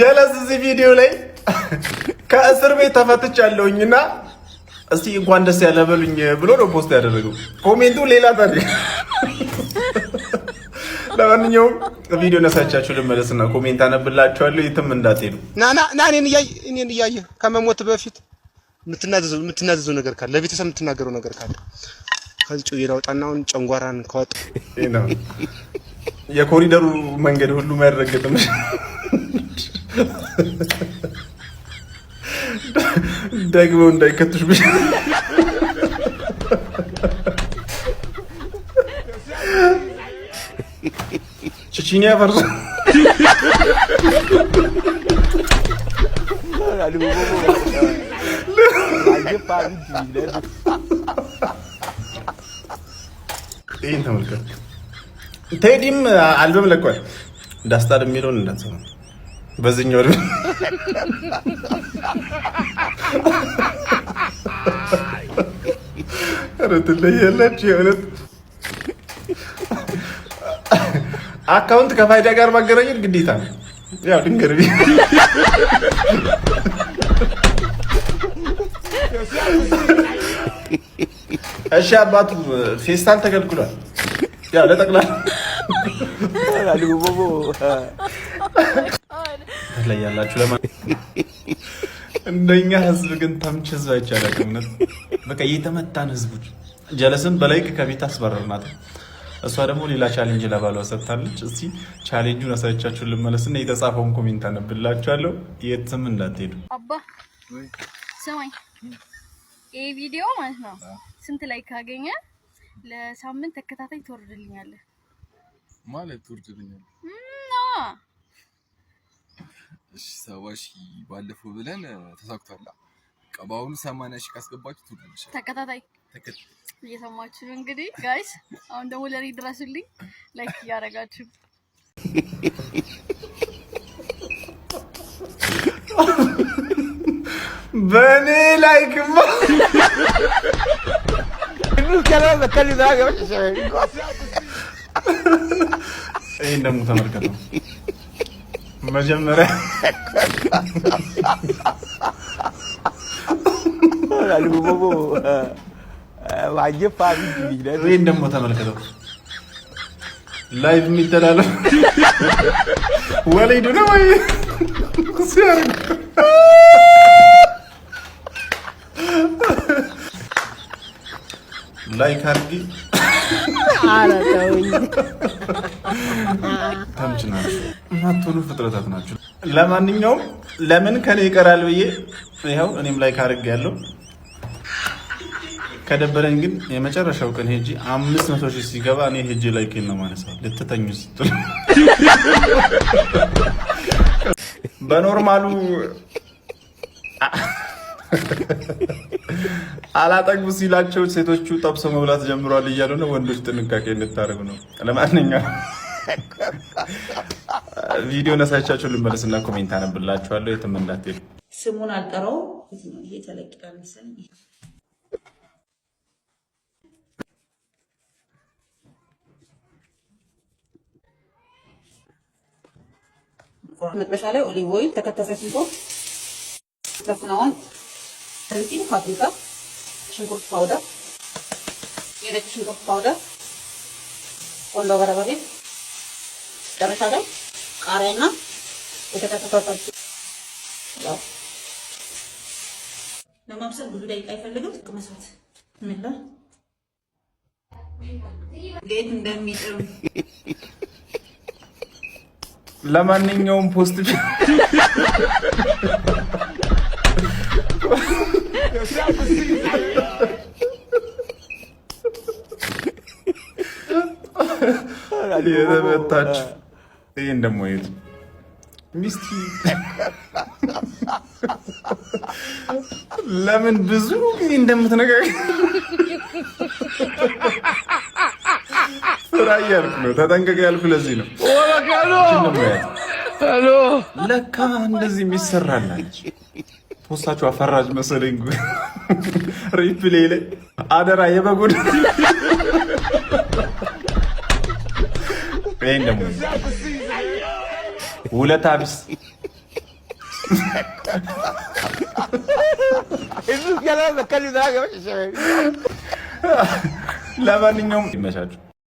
ጀለስ እዚህ ቪዲዮ ላይ ከእስር ቤት ተፈትቻለሁኝና እስቲ እንኳን ደስ ያለ በሉኝ ብሎ ነው ፖስት ያደረገው። ኮሜንቱ ሌላ ታሪክ። ለማንኛውም ቪዲዮ ነሳቻችሁ ልመለስና ኮሜንት አነብላችኋለሁ። የትም እንዳትሄዱ። ና እኔን እያየህ ከመሞት በፊት የምትናዘዘው ነገር ካለ ለቤተሰብ የምትናገረው ነገር ካለ ከዚህ ጩዬ ላውጣና አሁን ጨንጓራን ከወጥ ነው የኮሪደሩ መንገድ ሁሉ ማይረገጥም ደግሞ እንዳይከቱሽ ብቻ ቺቺኒያ ፈርሶ ይሄን ተመልከቱ። ቴዲም አልበም ለቋል። ዳስታር የሚለውን እንዳትሰሙ በዚህኛው አይደል? ረትለየላችሁ የእውነት አካውንት ከፋይዳ ጋር ማገናኘት ግዴታ ነው። ያው ድንገር እሺ፣ አባቱ ፌስታል ተከልክሏል። ያው ለጠቅላላ ላይ ያላችሁ እንደኛ ህዝብ ግን ተምች ህዝብ አይቻልም። በቃ የተመታን ህዝቦች ጀለስን በላይክ ከቤት አስበረርናት። እሷ ደግሞ ሌላ ቻሌንጅ ለባሏ ሰጥታለች። እስቲ ቻሌንጁን አሳይቻችሁ ልመለስና የተጻፈውን ኮሜንት አነብላችኋለሁ። የትም እንዳትሄዱ። አባ ሰማይ ይሄ ቪዲዮ ማለት ነው ስንት ላይክ ካገኘ ለሳምንት ተከታታይ ትወርድልኛለህ ማለት ትወርድልኛለህ? እሺ 70 ሺህ ባለፈው ብለን ተሳክቷል። ቀባውን 80 ሺህ ካስገባችሁ ትወርድልኛለህ ተከታታይ እየሰማችሁ ነው እንግዲህ ጋይስ። አሁን ደግሞ ለኔ ድረሱልኝ ላይክ ያረጋችሁ። በኔ ላይክ ይሄን ደግሞ ተመልከቱ። መጀመሪያ ይሄን ደግሞ ተመልከቱ። ላይቭ የሚተላለፍ ወለይዱ ነው ወይ ሲያርግ ላይክ አድርጊ። አላተውኝ ታምጭናችሁ ማጥኑ ፍጥረታት ናችሁ። ለማንኛውም ለምን ከኔ ይቀራል ብዬ ይሄው እኔም ላይክ አድርጌያለሁ። ከደበረኝ ግን የመጨረሻው ቀን ሄጂ 500 ሺህ ሲገባ እኔ ሄጂ ላይክ ነው ማነሳው። ልትተኙ ስትል በኖርማሉ አላጠግቡ ሲላቸው ሴቶቹ ጠብሰው መብላት ጀምረዋል እያሉ ነው። ወንዶች ጥንቃቄ እንድታደርጉ ነው። ለማንኛውም ቪዲዮ ነሳቻችሁ ልመለስና ኮሜንት አነብላችኋለሁ። የትም እንዳትሄዱ። ስሙን አልጠራው ይሄ ተለቅቃል መሰለኝ። መጥበሻ ላይ ኦሊቭ ኦይል፣ ተከተፈ ሽንኩርት፣ ተፍናውን ትንሽ ፓፕሪካ፣ ሽንኩርት ፓውደር፣ የነጭ ሽንኩርት ፓውደር፣ ቆንጆ በርበሬ፣ መጨረሻ ላይ ቃሪያና የተከተፈ ያው ለማብሰል ብዙ ደቂቃ አይፈልግም። ቅመሳት ምንላ እንዴት እንደሚጥም ለማንኛውም ፖስት የተመታች ይሄን ደግሞ ይሄድ ሚስቲ ለምን ብዙ ጊዜ እንደምትነጋገር ስራ እያልኩ ነው። ተጠንቀቅ ያልኩ ለዚህ ነው። ለካ እንደዚህ የሚሰራላች ፖስታችሁ አፈራጅ መሰለኝ። ሪፕሌይ ላይ አደራ የበጉድ ይሄን ደግሞ ውለታ ቢስ ለማንኛውም ይመቻችሁ።